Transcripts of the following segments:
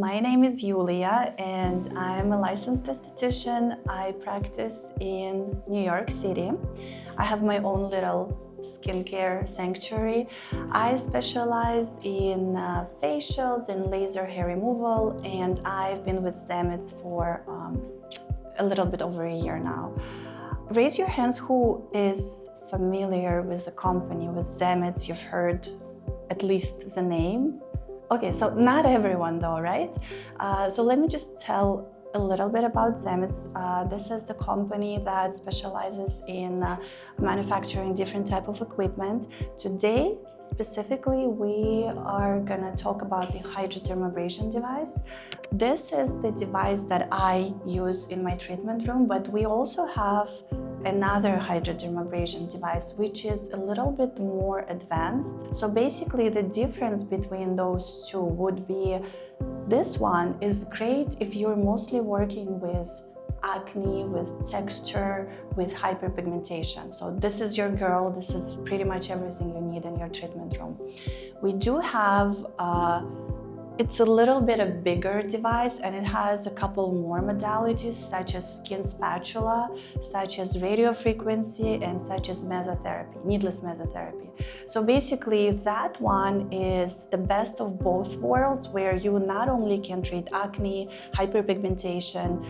My name is Yulia and I'm a licensed esthetician. I practice in New York City. I have my own little skincare sanctuary. I specialize in facials and laser hair removal, and I've been with Zemits for a little bit over a year now. Raise your hands who is familiar with the company, with Zemits. You've heard at least the name. Okay, so not everyone though, right? So let me just tell a little bit about Zemits. This is the company that specializes in manufacturing different type of equipment. Today, specifically, we are gonna talk about the Hydrodermabrasion device. This is the device that I use in my treatment room, but we also have another Hydrodermabrasion device, which is a little bit more advanced. So basically, the difference between those two would be this one is great if you're mostly working with acne, with texture, with hyperpigmentation. So this is your girl, this is pretty much everything you need in your treatment room. We do have it's a little bit a bigger device, and it has a couple more modalities such as skin spatula, such as radiofrequency, and such as mesotherapy, needless mesotherapy. So basically that one is the best of both worlds, where you not only can treat acne, hyperpigmentation,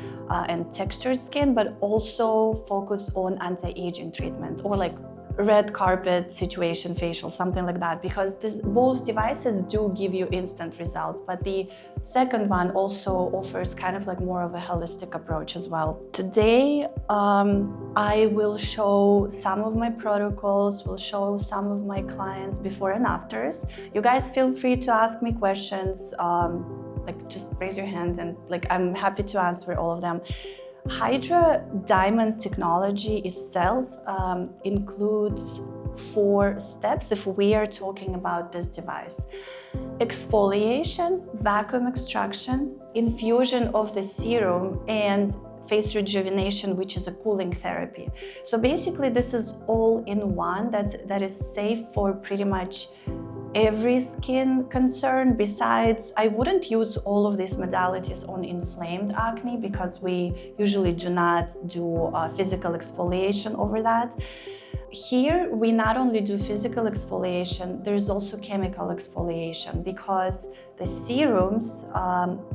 and textured skin, but also focus on anti-aging treatment, or like red carpet situation facial, something like that, because both devices do give you instant results, but the second one also offers kind of like more of a holistic approach as well. Today I will show some of my protocols, will show some of my clients before and afters. You guys feel free to ask me questions, like just raise your hand, and like I'm happy to answer all of them. HydroDiamond technology itself includes 4 steps if we are talking about this device: exfoliation, vacuum extraction, infusion of the serum, and face rejuvenation, which is a cooling therapy. So basically this is all in one that is safe for pretty much every skin concern. Besides, I wouldn't use all of these modalities on inflamed acne because we usually do not do physical exfoliation over that. Here, we not only do physical exfoliation, there's also chemical exfoliation, because the serums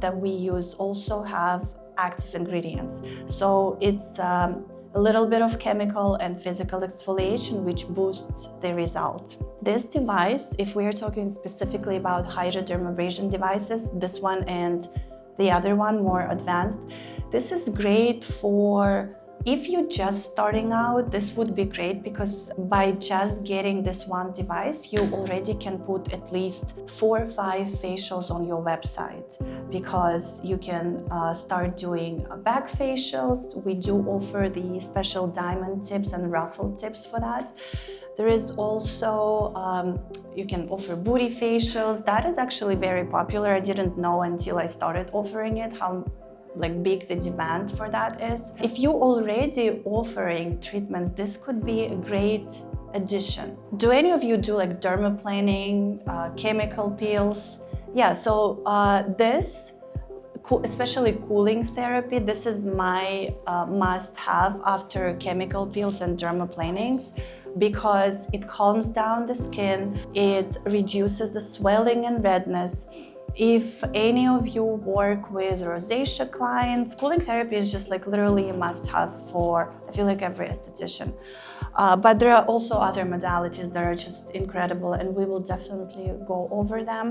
that we use also have active ingredients. So it's a little bit of chemical and physical exfoliation, which boosts the result. This device, if we are talking specifically about Hydrodermabrasion devices, this one and the other one more advanced, this is great for if you're just starting out. This would be great because by just getting this one device, you already can put at least 4 or 5 facials on your website, because you can start doing back facials. We do offer the special diamond tips and ruffle tips for that. There is also, you can offer booty facials. That is actually very popular. I didn't know until I started offering it how big the demand for that is. If you're already offering treatments, this could be a great addition. Do any of you do like dermaplaning, chemical peels? Yeah, so this, especially cooling therapy, this is my must-have after chemical peels and dermaplanings, because it calms down the skin, it reduces the swelling and redness. If any of you work with rosacea clients, cooling therapy is just like literally a must-have for, I feel like, every esthetician. But there are also other modalities that are just incredible, and we will definitely go over them.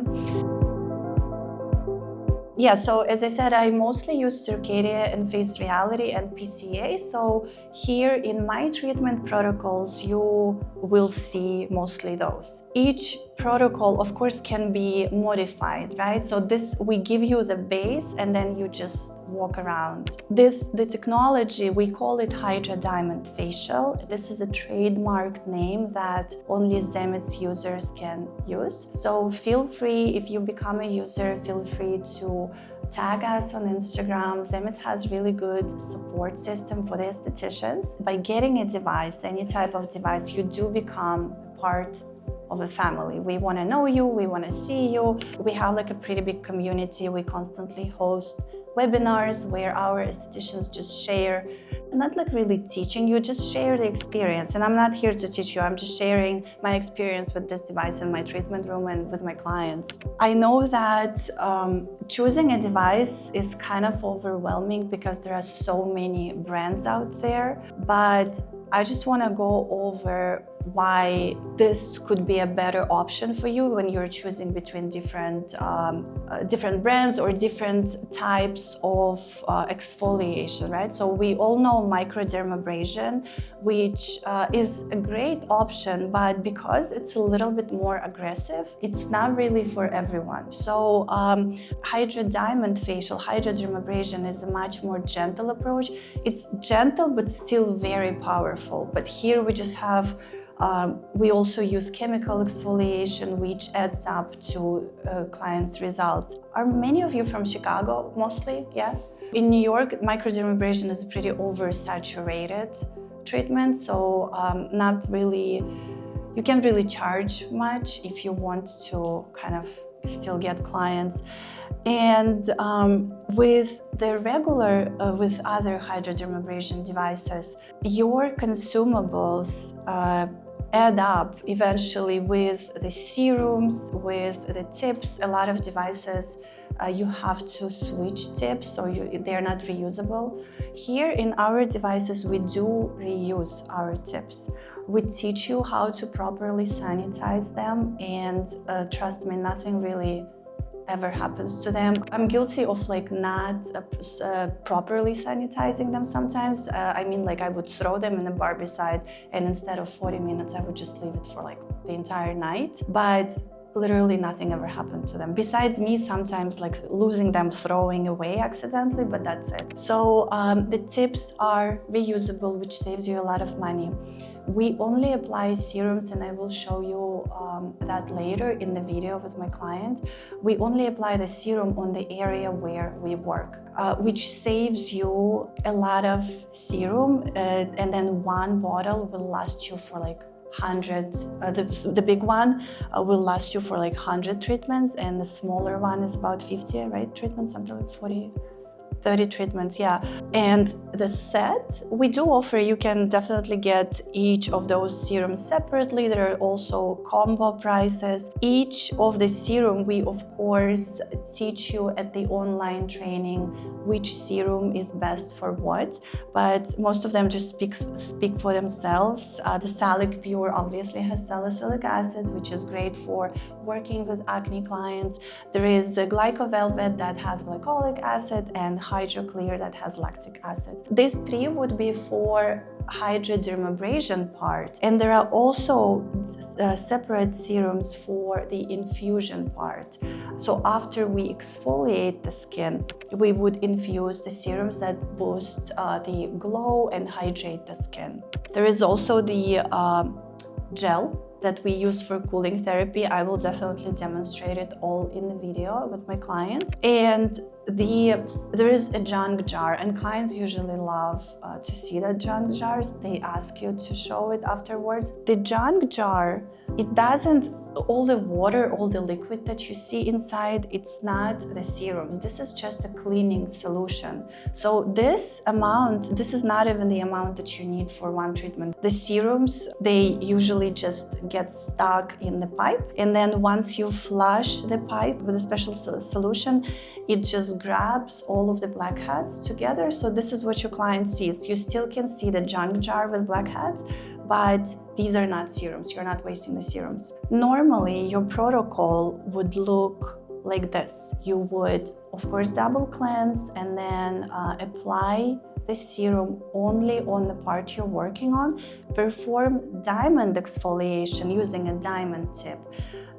Yeah, so as I said, I mostly use Circadia and Face Reality and PCA. So here in my treatment protocols, you will see mostly those. Each protocol, of course, can be modified, right? So this, we give you the base and then you just walk around. The technology, we call it HydroDiamond Facial. This is a trademarked name that only Zemits users can use. So feel free, if you become a user, feel free to tag us on Instagram. Zemits has really good support system for the estheticians. By getting a device, any type of device, you do become part of a family. We want to know you, we want to see you. We have like a pretty big community. We constantly host webinars where our estheticians just share, not like really teaching you, just share the experience. And I'm not here to teach you, I'm just sharing my experience with this device in my treatment room and with my clients. I know that choosing a device is kind of overwhelming because there are so many brands out there, but I just want to go over why this could be a better option for you when you're choosing between different brands or different types of exfoliation, right? So we all know microdermabrasion, which is a great option, but because it's a little bit more aggressive, it's not really for everyone. So HydroDiamond facial, hydrodermabrasion, is a much more gentle approach. It's gentle, but still very powerful. But here we just have we also use chemical exfoliation, which adds up to clients' results. Are many of you from Chicago, mostly? Yeah. In New York, microdermabrasion is a pretty oversaturated treatment, so not really, you can't really charge much if you want to kind of still get clients. And with the regular, with other hydrodermabrasion devices, your consumables add up eventually with the serums, with the tips. A lot of devices, you have to switch tips, so they're not reusable. Here in our devices, we do reuse our tips. We teach you how to properly sanitize them, and trust me, nothing really ever happens to them. I'm guilty of like not properly sanitizing them sometimes. I mean, like I would throw them in a barbicide, and instead of 40 minutes, I would just leave it for like the entire night. But literally nothing ever happened to them. Besides me sometimes like losing them, throwing away accidentally, but that's it. So the tips are reusable, which saves you a lot of money. We only apply serums, and I will show you that later in the video with my client. We only apply the serum on the area where we work, which saves you a lot of serum, and then one bottle will last you for like 100, the big one will last you for like 100 treatments, and the smaller one is about 50, right? Treatments, something like 40. 30 treatments, yeah. And the set we do offer, you can definitely get each of those serums separately. There are also combo prices. Each of the serum, we of course teach you at the online training which serum is best for what, but most of them just speak for themselves. The Salic Pure obviously has salicylic acid, which is great for working with acne clients. There is a Glycovelvet that has glycolic acid, and HydroClear that has lactic acid. These three would be for hydrodermabrasion part, and there are also separate serums for the infusion part. So after we exfoliate the skin, we would infuse the serums that boost the glow and hydrate the skin. There is also the gel that we use for cooling therapy. I will definitely demonstrate it all in the video with my client. And there is a junk jar, and clients usually love to see the junk jars. They ask you to show it afterwards. The junk jar, it doesn't, all the water, all the liquid that you see inside, it's not the serums. This is just a cleaning solution. So this amount, this is not even the amount that you need for one treatment. The serums, they usually just get stuck in the pipe, and then once you flush the pipe with a special solution, it just grabs all of the blackheads together. So this is what your client sees. You still can see the junk jar with blackheads, but these are not serums. You're not wasting the serums. Normally, your protocol would look like this. You would, of course, double cleanse and then apply the serum only on the part you're working on. Perform diamond exfoliation using a diamond tip.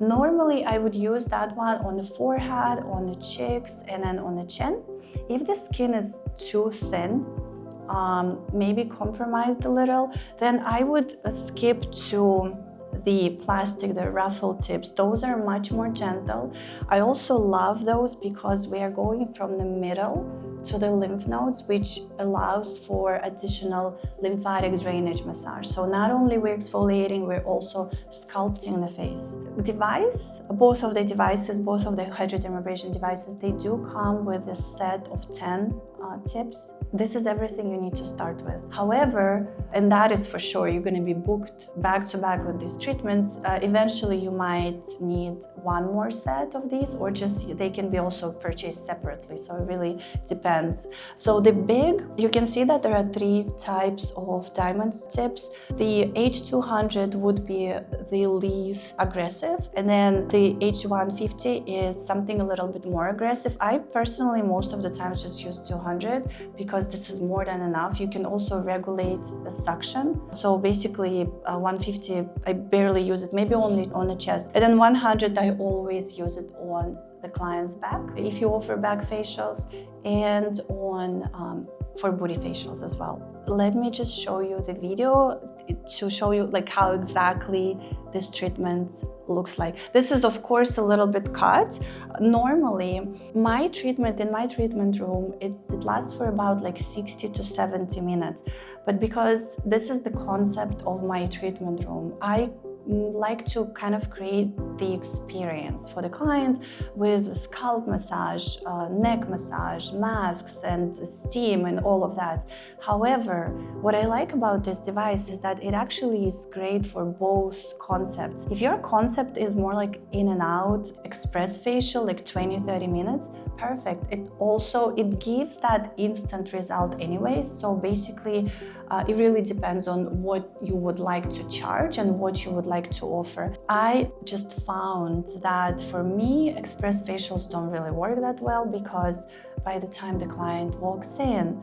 Normally, I would use that one on the forehead, on the cheeks, and then on the chin. If the skin is too thin, maybe compromised a little, then I would skip to the plastic, the Ruffle tips. Those are much more gentle. I also love those because we are going from the middle to the lymph nodes, which allows for additional lymphatic drainage massage. So not only we're exfoliating, we're also sculpting the face. Both of the hydrodermabrasion devices, they do come with a set of 10 tips. This is everything you need to start with. However, and that is for sure, you're going to be booked back to back with these treatments. Eventually, you might need one more set of these, or just they can be also purchased separately. So it really depends. So you can see that there are 3 types of diamond tips. The H200 would be the least aggressive, and then the H150 is something a little bit more aggressive. I personally, most of the times, just use 200 because this is more than enough. You can also regulate the suction. So basically 150, I barely use it, maybe only on the chest. And then 100, I always use it on the client's back, if you offer back facials, and on for booty facials as well. Let me just show you the video to show you like how exactly this treatment looks like. This is of course a little bit cut. Normally, my treatment in my treatment room, it lasts for about like 60 to 70 minutes. But because this is the concept of my treatment room, I like to kind of create the experience for the client with scalp massage, neck massage, masks and steam and all of that. However, what I like about this device is that it actually is great for both concepts. If your concept is more like in and out, express facial, like 20-30 minutes, perfect. It gives that instant result anyways. So basically, it really depends on what you would like to charge and what you would like to offer. I just found that for me, express facials don't really work that well because by the time the client walks in,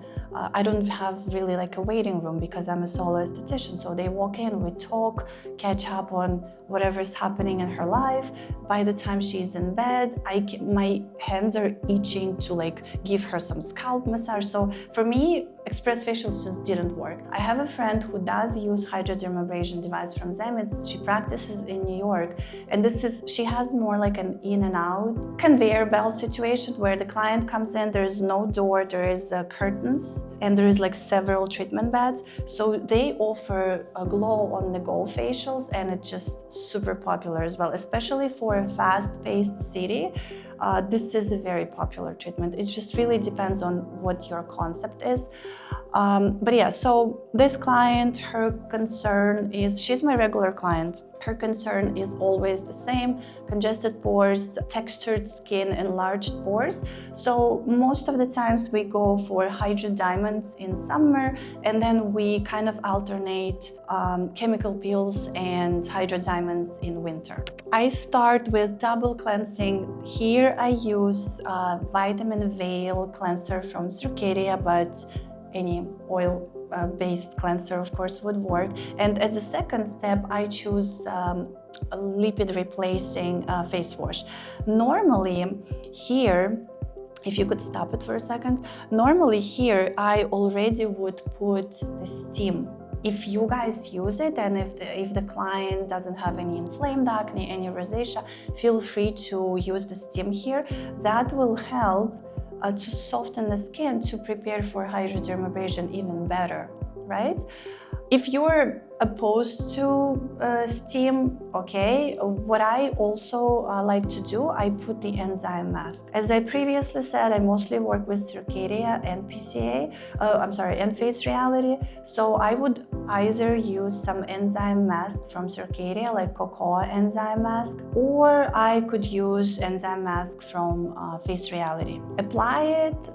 I don't have really like a waiting room because I'm a solo esthetician. So they walk in, we talk, catch up on whatever's happening in her life. By the time she's in bed, my hands are itching to like give her some scalp massage. So for me, express facials just didn't work. I have a friend who does use Hydrodermabrasion device from them. She practices in New York, and she has more like an in and out conveyor belt situation where the client comes in, there is no door, there is curtains, and there is like several treatment beds. So they offer a glow on the go facials, and it's just super popular as well, especially for a fast-paced city. This is a very popular treatment. It just really depends on what your concept is. But yeah, so this client, her concern is, she's my regular client. Her concern is always the same: congested pores, textured skin, enlarged pores. So most of the times we go for HydroDiamonds in summer, and then we kind of alternate chemical peels and HydroDiamonds in winter. I start with double cleansing. Here I use Vitamin Veil cleanser from Circadia, but any oil-based cleanser, of course, would work. And as a second step, I choose a lipid-replacing face wash. Normally, here, if you could stop it for a second, normally here, I already would put the steam. If you guys use it, and if the client doesn't have any inflamed acne, any rosacea, feel free to use the steam here. That will help to soften the skin to prepare for hydrodermabrasion even better, right? If you're opposed to steam, okay, what I also like to do, I put the enzyme mask. As I previously said, I mostly work with Circadia and and Face Reality. So I would either use some enzyme mask from Circadia, like cocoa enzyme mask, or I could use enzyme mask from Face Reality. Apply it,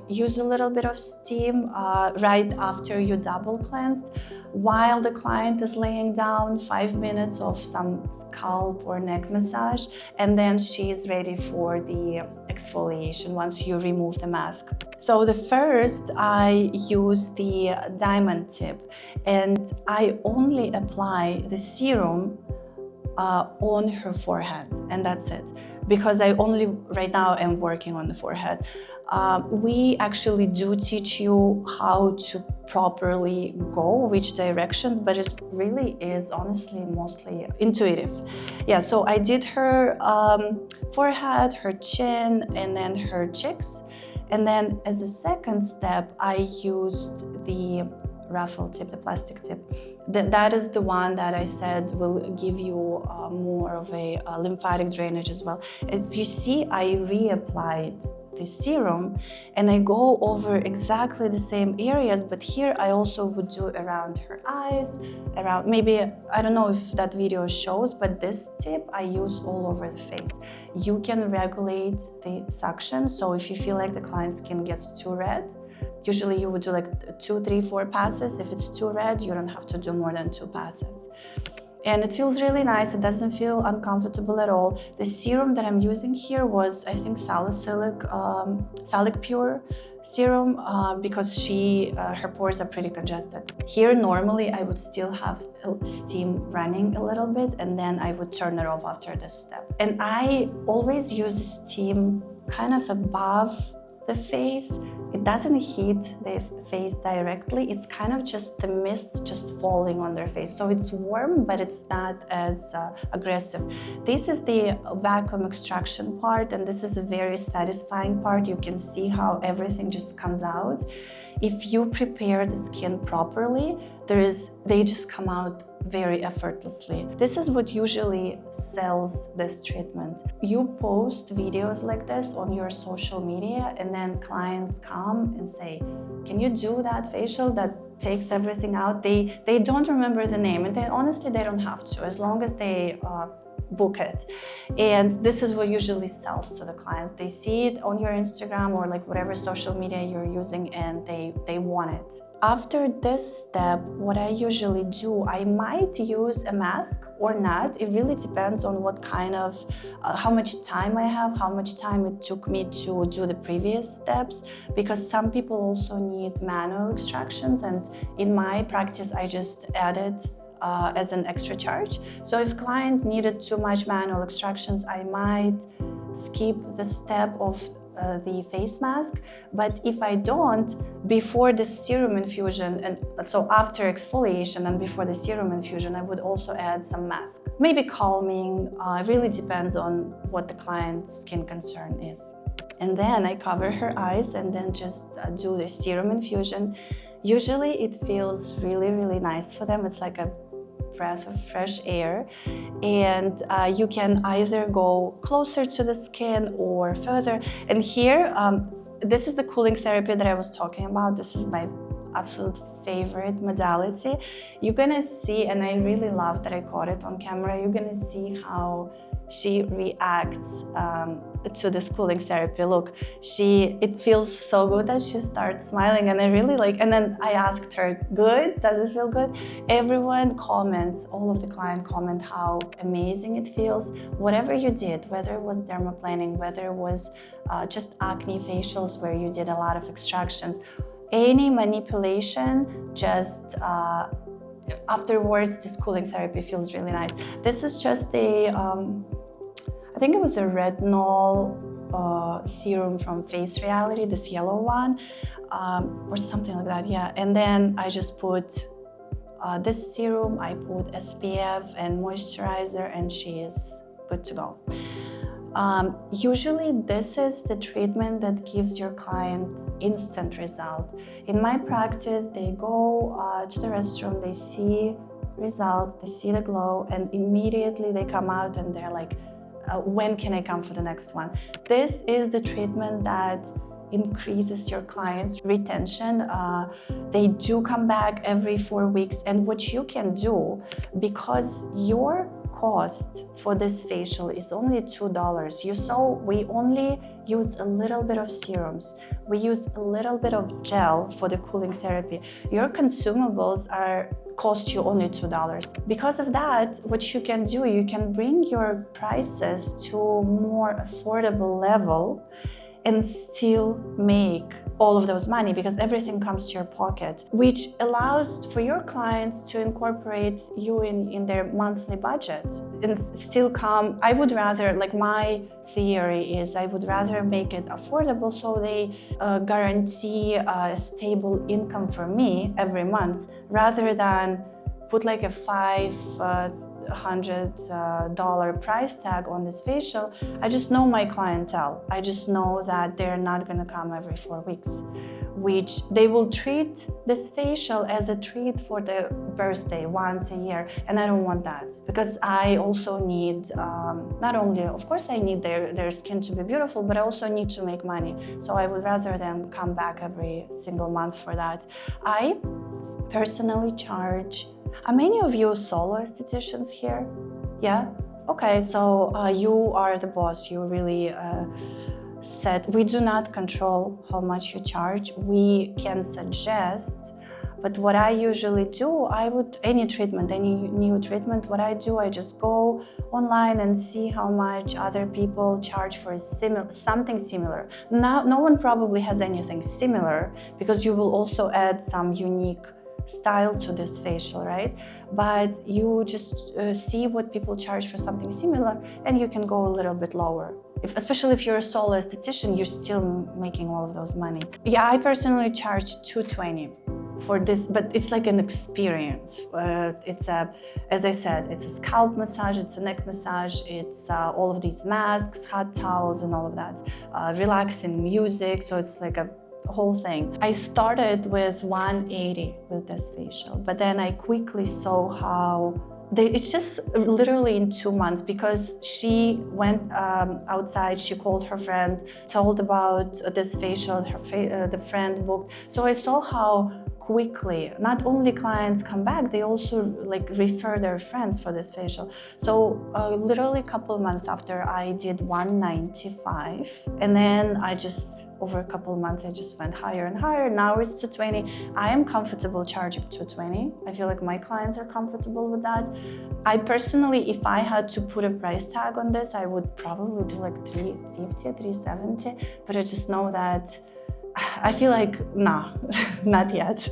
use a little bit of steam right after you double cleansed, while the client is laying down, 5 minutes of some scalp or neck massage, and then she's ready for the exfoliation once you remove the mask. So the first, I use the diamond tip, and I only apply the serum on her forehead, and that's it. Because I only right now am working on the forehead. We actually do teach you how to properly go, which directions, but it really is honestly mostly intuitive. Yeah, so I did her forehead, her chin, and then her cheeks. And then as a second step, I used the Ruffle tip, the plastic tip. That is the one that I said will give you more of a lymphatic drainage as well. As you see, I reapplied the serum and I go over exactly the same areas, but here I also would do around her eyes, around maybe, I don't know if that video shows, but this tip I use all over the face. You can regulate the suction, so if you feel like the client's skin gets too red, usually you would do like 2, 3, 4 passes. If it's too red, you don't have to do more than 2 passes. And it feels really nice. It doesn't feel uncomfortable at all. The serum that I'm using here was, I think, salicylic pure serum because her pores are pretty congested. Here, normally, I would still have steam running a little bit, and then I would turn it off after this step. And I always use steam kind of above the face. It doesn't heat the face directly. It's kind of just the mist just falling on their face. So it's warm, but it's not as aggressive. This is the vacuum extraction part, and this is a very satisfying part. You can see how everything just comes out. If you prepare the skin properly, they just come out very effortlessly. This is what usually sells this treatment. You post videos like this on your social media, and then clients come and say, can you do that facial that takes everything out? They don't remember the name, and honestly they don't have to, as long as they book it. And this is what usually sells to the clients. They see it on your Instagram or like whatever social media you're using, and they want it. After this step, what I usually do, I might use a mask or not. It really depends on what kind of, how much time I have, how much time it took me to do the previous steps, because some people also need manual extractions, and in my practice, I just added as an extra charge. So if client needed too much manual extractions, I might skip the step of the face mask. But if I don't, before the serum infusion, and so after exfoliation and before the serum infusion, I would also add some mask. Maybe calming, it really depends on what the client's skin concern is. And then I cover her eyes and then just do the serum infusion. Usually it feels really, really nice for them. It's like a breath of fresh air, and you can either go closer to the skin or further. And here, this is the cooling therapy that I was talking about. This is my absolute favorite modality. You're gonna see, and I really love that I caught it on camera, you're gonna see how she reacts to this cooling therapy. Look, it feels so good that she starts smiling, and I really like, and then I asked her, good? Does it feel good? Everyone comments, all of the clients comment how amazing it feels. Whatever you did, whether it was dermaplaning, whether it was just acne facials where you did a lot of extractions, any manipulation, just afterwards, this cooling therapy feels really nice. This is just I think it was a retinol serum from Face Reality, this yellow one, or something like that, yeah. And then I just put this serum, I put SPF and moisturizer, and she is good to go. Usually this is the treatment that gives your client instant result. In my practice, they go to the restroom, they see results, they see the glow, and immediately they come out and they're like, when can I come for the next one? This is the treatment that increases your clients' retention. They do come back every 4 weeks, and what you can do, because your cost for this facial is only $2. You saw we only use a little bit of serums. We use a little bit of gel for the cooling therapy. Your consumables cost you only $2. Because of that, what you can do, you can bring your prices to a more affordable level and still make all of those money because everything comes to your pocket, which allows for your clients to incorporate you in their monthly budget and still come. I would rather, like, my theory is I would rather make it affordable so they guarantee a stable income for me every month rather than put like a $500 price tag on this facial. I just know my clientele. I just know that they're not gonna come every 4 weeks, which they will treat this facial as a treat for their birthday once a year. And I don't want that because I also need, not only, of course I need their skin to be beautiful, but I also need to make money. So I would rather than come back every single month for that. I personally charge. Are many of you solo estheticians here? Yeah? Okay, so you are the boss. You really set. We do not control how much you charge. We can suggest, but what I usually do, any treatment, any new treatment, what I do, I just go online and see how much other people charge for something similar. Now, no one probably has anything similar because you will also add some unique style to this facial, right? But you just see what people charge for something similar and you can go a little bit lower. Especially if you're a solo esthetician, you're still making all of those money. Yeah, I personally charge $220 for this, but it's like an experience. As I said, it's a scalp massage, it's a neck massage, it's all of these masks, hot towels and all of that, relaxing music, so it's like a whole thing. I started with $180 with this facial, but then I quickly saw how it's just literally in 2 months because she went outside, she called her friend, told about this facial, the friend booked. So I saw how quickly, not only clients come back, they also like refer their friends for this facial. So literally a couple of months after I did $195, and then over a couple of months, I just went higher and higher. Now it's $220. I am comfortable charging $220. I feel like my clients are comfortable with that. I personally, if I had to put a price tag on this, I would probably do like $350, $370. But I just know that I feel like, nah, not yet,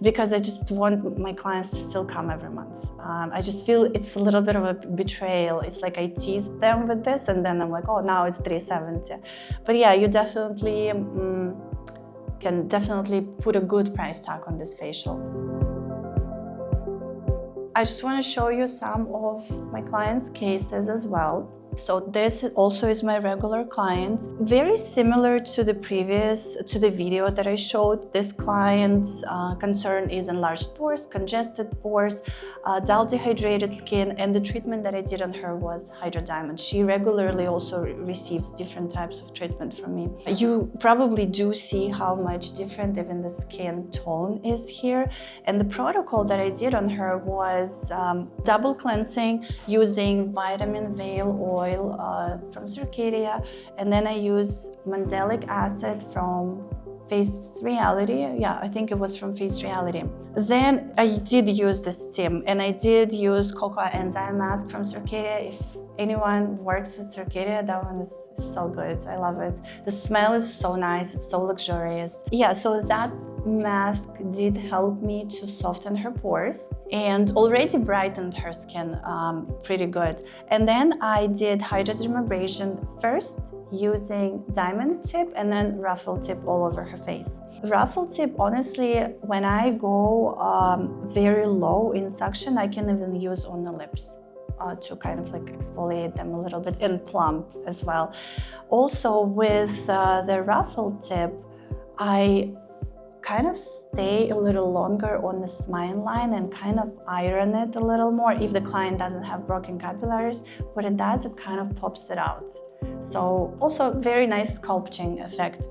because I just want my clients to still come every month. I just feel it's a little bit of a betrayal. It's like I teased them with this and then I'm like, oh, now it's $370. But yeah, you definitely can put a good price tag on this facial. I just want to show you some of my clients' cases as well. So this also is my regular client. Very similar to the video that I showed. This client's concern is enlarged pores, congested pores, dull dehydrated skin, and the treatment that I did on her was HydroDiamond. She regularly also receives different types of treatment from me. You probably do see how much different even the skin tone is here. And the protocol that I did on her was double cleansing using vitamin veil oil from Circadia, and then I use mandelic acid from Face Reality. Yeah, I think it was from Face Reality. Then I did use the steam, and I did use cocoa enzyme mask from Circadia. If anyone works with Circadia, that one is so good. I love it. The smell is so nice. It's so luxurious. Yeah, so that mask did help me to soften her pores and already brightened her skin pretty good. And then I did Hydrodermabrasion first using diamond tip and then Ruffle tip all over her face. Ruffle tip, honestly, when I go very low in suction, I can even use on the lips to kind of like exfoliate them a little bit and plump as well. Also with the Ruffle tip, I kind of stay a little longer on the smile line and kind of iron it a little more if the client doesn't have broken capillaries. What it does, it kind of pops it out. So also very nice sculpting effect.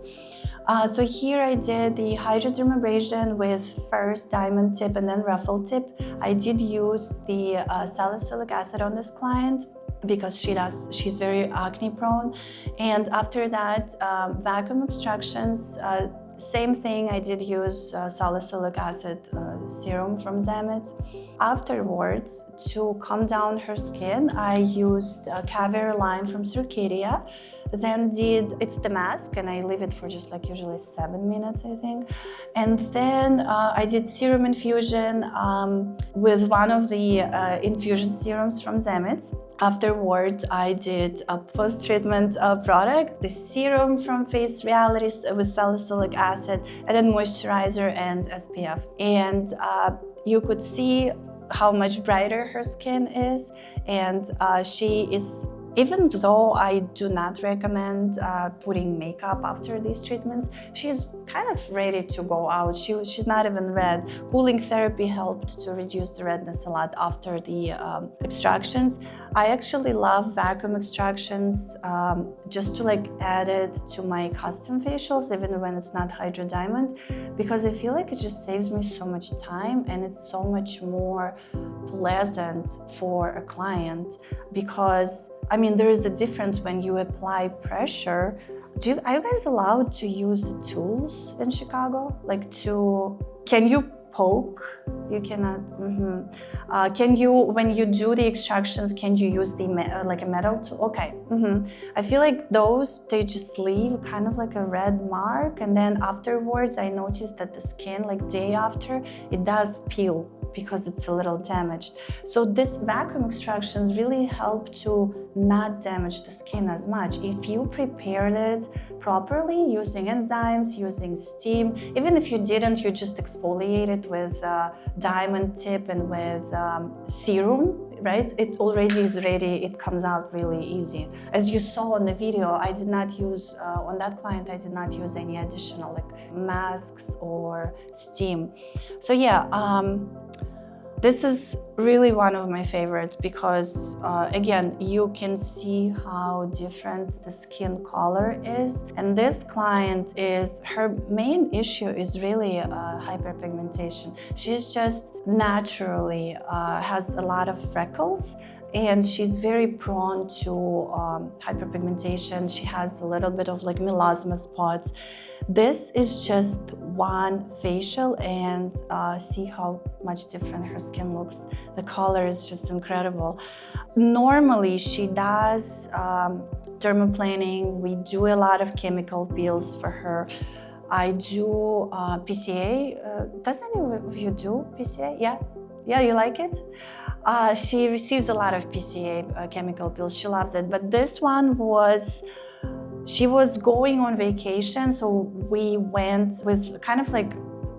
So here I did the Hydrodermabrasion with first diamond tip and then Ruffle tip. I did use the salicylic acid on this client because she's very acne prone. And after that, vacuum extractions, same thing, I did use salicylic acid serum from Zamet. Afterwards, to calm down her skin, I used caviar line from Circadia. then it's the mask, and I leave it for just like usually 7 minutes, I think. And then I did serum infusion with one of the infusion serums from Zemitz. Afterwards, I did a post-treatment product, the serum from Face Realities with salicylic acid, and then moisturizer and SPF. And you could see how much brighter her skin is, and she is, even though I do not recommend putting makeup after these treatments, she's kind of ready to go out. She's not even red. Cooling therapy helped to reduce the redness a lot after the extractions. I actually love vacuum extractions just to like add it to my custom facials, even when it's not HydroDiamond, because I feel like it just saves me so much time and it's so much more pleasant for a client. Because I mean, there is a difference when you apply pressure. Are you guys allowed to use the tools in Chicago? Like can you poke? You cannot. Can you, when you do the extractions, can you use like a metal tool? Okay. I feel like those, they just leave kind of like a red mark, and then afterwards I noticed that the skin, like day after, it does peel because it's a little damaged. So this vacuum extractions really help to not damage the skin as much. If you prepared it properly using enzymes, using steam, even if you didn't, you just exfoliate it with diamond tip and with serum, right? It already is ready, it comes out really easy. As you saw on the video, I did not use, on that client, I did not use any additional like masks or steam. So yeah, this is really one of my favorites because, again, you can see how different the skin color is. And this client her main issue is really hyperpigmentation. She's just naturally has a lot of freckles, and she's very prone to hyperpigmentation. She has a little bit of like melasma spots. This is just one facial, and see how much different her skin looks. The color is just incredible. Normally, she does dermaplaning. We do a lot of chemical peels for her. I do PCA. Does any of you do PCA? Yeah? Yeah, you like it? She receives a lot of PCA chemical peels. She loves it. But this one she was going on vacation, so we went with kind of like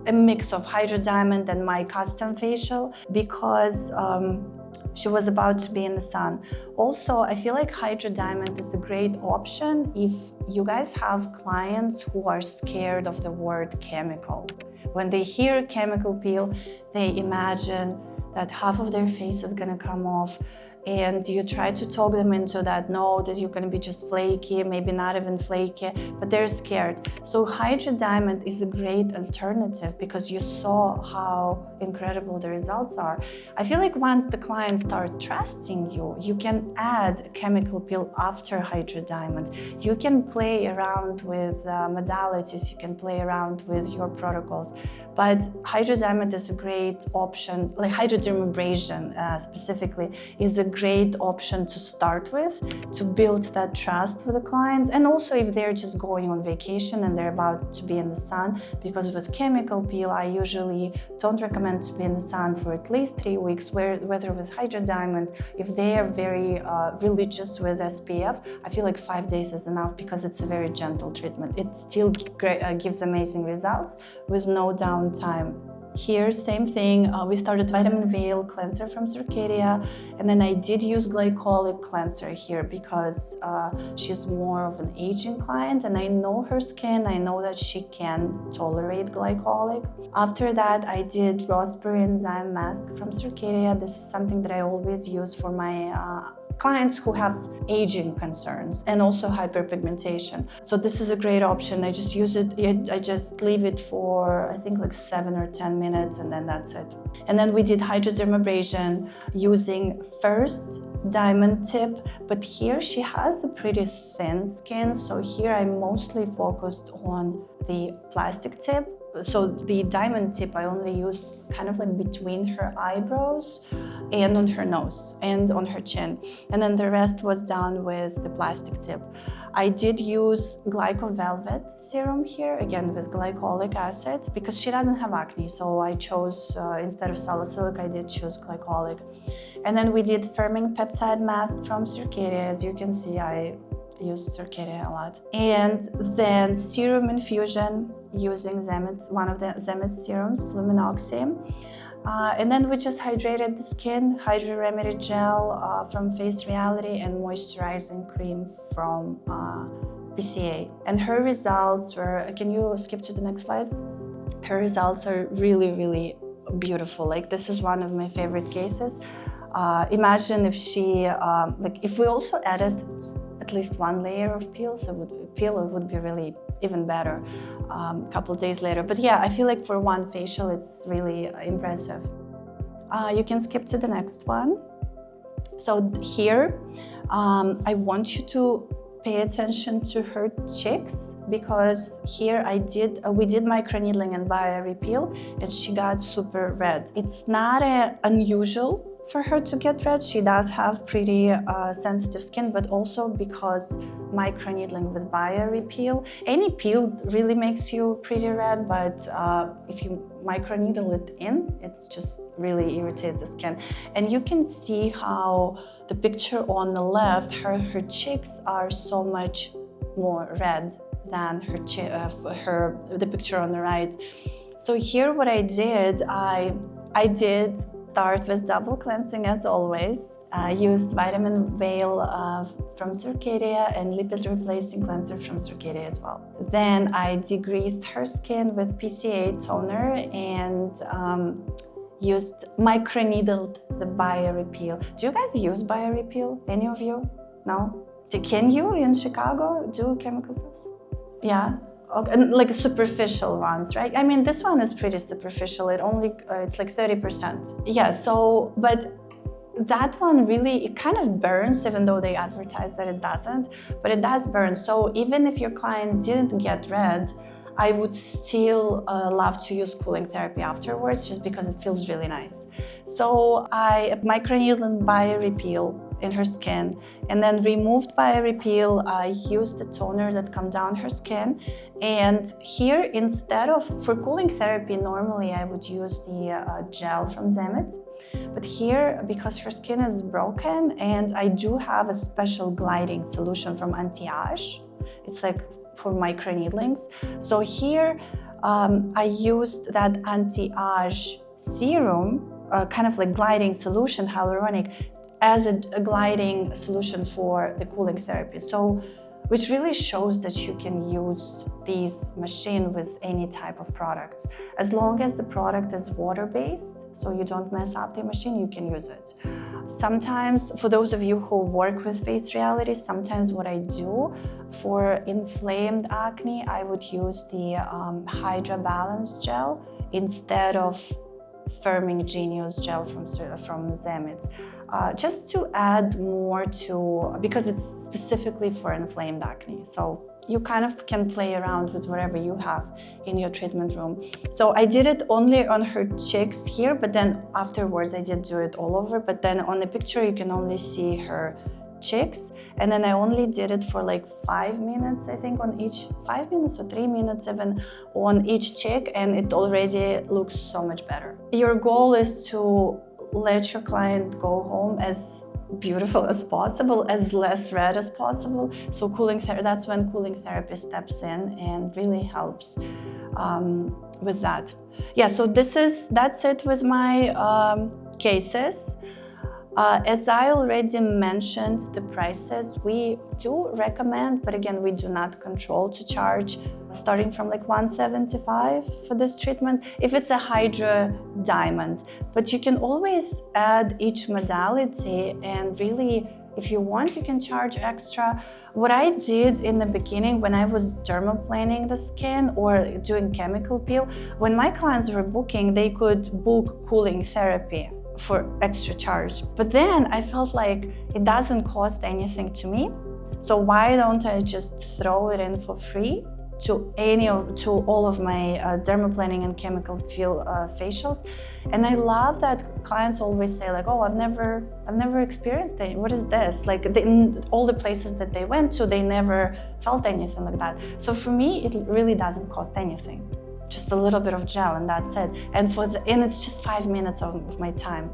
a mix of HydroDiamond and my custom facial because she was about to be in the sun. Also, I feel like HydroDiamond is a great option if you guys have clients who are scared of the word chemical. When they hear chemical peel, they imagine that half of their face is gonna come off, and you try to talk them into that, no, that you're gonna be just flaky, maybe not even flaky, but they're scared. So HydroDiamond is a great alternative because you saw how incredible the results are. I feel like once the clients start trusting you, you can add a chemical peel after HydroDiamond. You can play around with modalities, you can play around with your protocols, but HydroDiamond is a great option, like Hydrodermabrasion specifically, is a great option to start with, to build that trust with the clients. And also if they're just going on vacation and they're about to be in the sun, because with chemical peel, I usually don't recommend to be in the sun for at least 3 weeks, whether with HydroDiamond, if they are very religious with SPF, I feel like 5 days is enough because it's a very gentle treatment. It still gives amazing results with no downtime. Here, same thing, we started Vitamin Veil cleanser from Circadia, and then I did use glycolic cleanser here because she's more of an aging client and I know her skin, I know that she can tolerate glycolic. After that, I did raspberry enzyme mask from Circadia. This is something that I always use for my clients who have aging concerns and also hyperpigmentation. So this is a great option. I just use it, I just leave it for, I think like 7 or 10 minutes and then that's it. And then we did Hydrodermabrasion using first diamond tip, but here she has a pretty thin skin. So here I mostly focused on the plastic tip. So the diamond tip I only used kind of like between her eyebrows, and on her nose and on her chin. And then the rest was done with the plastic tip. I did use glycovelvet serum here, again with glycolic acid, because she doesn't have acne. So I chose, instead of salicylic, I did choose glycolic. And then we did firming peptide mask from Circadia. As you can see, I use Circadia a lot. And then serum infusion using Zemet, one of the Zemet serums, Luminoxy. And then we just hydrated the skin, Hydrodermabrasion gel from Face Reality, and moisturizing cream from PCA. And her results were, can you skip to the next slide? Her results are really, really beautiful. Like, this is one of my favorite cases. Imagine if she, if we also added at least one layer of peel, so it would be really even better a couple days later. But yeah, I feel like for one facial, it's really impressive. You can skip to the next one. So here, I want you to pay attention to her cheeks, because here we did microneedling and bio-repeal, and she got super red. It's not unusual for her to get red. She does have pretty sensitive skin, but also because microneedling with bio-repeal, any peel really makes you pretty red, but if you microneedle it in, it's just really irritates the skin. And you can see how the picture on the left, her cheeks are so much more red than the picture on the right. So here what I did, I did start with double cleansing as always. I used vitamin veil from Circadia and lipid replacing cleanser from Circadia as well. Then I degreased her skin with PCA toner and used microneedled the bio-repeal. Do you guys use bio-repeal? Any of you? No? Can you in Chicago do chemical peels? Yeah. Okay. Like superficial ones, right? I mean, this one is pretty superficial. It's like 30%. Yeah, so, but that one really, it kind of burns, even though they advertise that it doesn't, but it does burn. So even if your client didn't get red, I would still love to use cooling therapy afterwards, just because it feels really nice. So I microneedled and bio-repeal in her skin, and then removed bio-repeal. I used the toner that calmed down her skin. And here, instead of, for cooling therapy, normally I would use the gel from Zemet. But here, because her skin is broken, and I do have a special gliding solution from Anti-Age. It's like for microneedlings. So here, I used that Anti-Age serum, kind of like gliding solution, hyaluronic, as a gliding solution for the cooling therapy. So, which really shows that you can use these machine with any type of products. As long as the product is water-based, so you don't mess up the machine, you can use it. Sometimes, for those of you who work with Face Reality, sometimes what I do for inflamed acne, I would use the Hydra Balance gel instead of firming Genius gel from Zemet, just to add more to, because it's specifically for inflamed acne. So you kind of can play around with whatever you have in your treatment room. So I did it only on her cheeks here, but then afterwards I did do it all over. But then on the picture you can only see her cheeks, and then I only did it for like 5 minutes, I think, on each, 5 minutes or 3 minutes even on each cheek, and it already looks so much better. Your goal is to let your client go home as beautiful as possible, as less red as possible. So that's when cooling therapy steps in and really helps with that. Yeah, so that's it with my cases. As I already mentioned, the prices we do recommend, but again, we do not control, to charge starting from like $175 for this treatment if it's a HydroDiamond. But you can always add each modality, and really, if you want, you can charge extra. What I did in the beginning when I was dermaplaning the skin or doing chemical peel, when my clients were booking, they could book cooling therapy for extra charge. But then I felt like it doesn't cost anything to me. So why don't I just throw it in for free? to all of my dermaplaning and chemical peel facials, and I love that clients always say like, oh, I've never experienced it. What is this? Like all the places that they went to, they never felt anything like that. So for me, it really doesn't cost anything. Just a little bit of gel and that's it. And it's just 5 minutes of my time.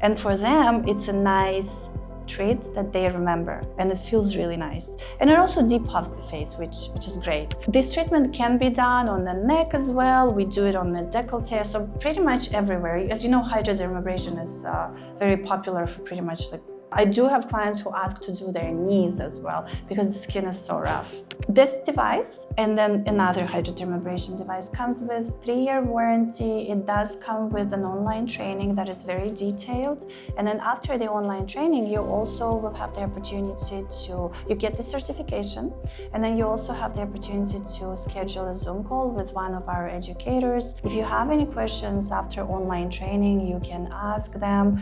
And for them, it's a nice treat that they remember, and it feels really nice. And it also depuffs the face, which is great. This treatment can be done on the neck as well. We do it on the décolleté, so pretty much everywhere. As you know, Hydrodermabrasion is very popular for pretty much like. I do have clients who ask to do their knees as well because the skin is so rough. This device and then another Hydrodermabrasion device comes with 3-year warranty. It does come with an online training that is very detailed. And then after the online training, you also will have the opportunity you get the certification, and then you also have the opportunity to schedule a Zoom call with one of our educators. If you have any questions after online training, you can ask them,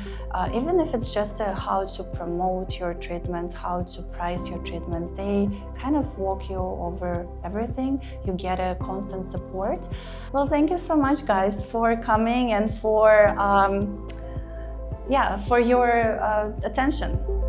even if it's just how to promote your treatments, how to price your treatments. They kind of walk you over everything. You get a constant support. Well, thank you so much, guys, for coming and for your attention.